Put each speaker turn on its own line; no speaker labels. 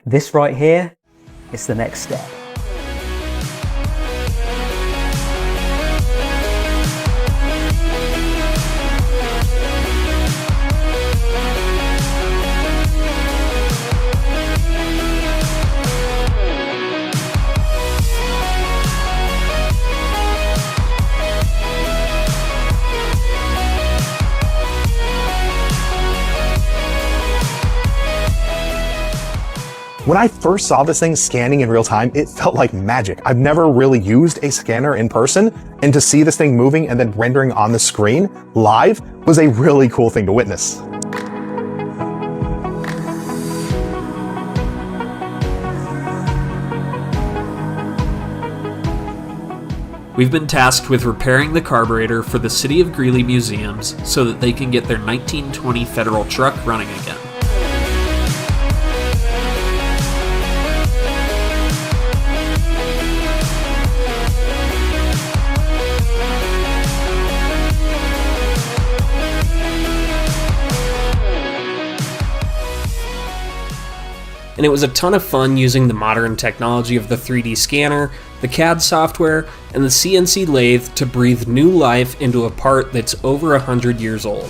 This right here is the next step.
When I first saw this thing scanning in real time, it felt like magic. I've never really used a scanner in person, and to see this thing moving and then rendering on the screen live was a really cool thing to witness.
We've been tasked with repairing the carburetor for the City of Greeley museums so that they can get their 1920 Federal truck running again. And it was a ton of fun using the modern technology of the 3D scanner, the CAD software, and the CNC lathe to breathe new life into a part that's over 100 years old.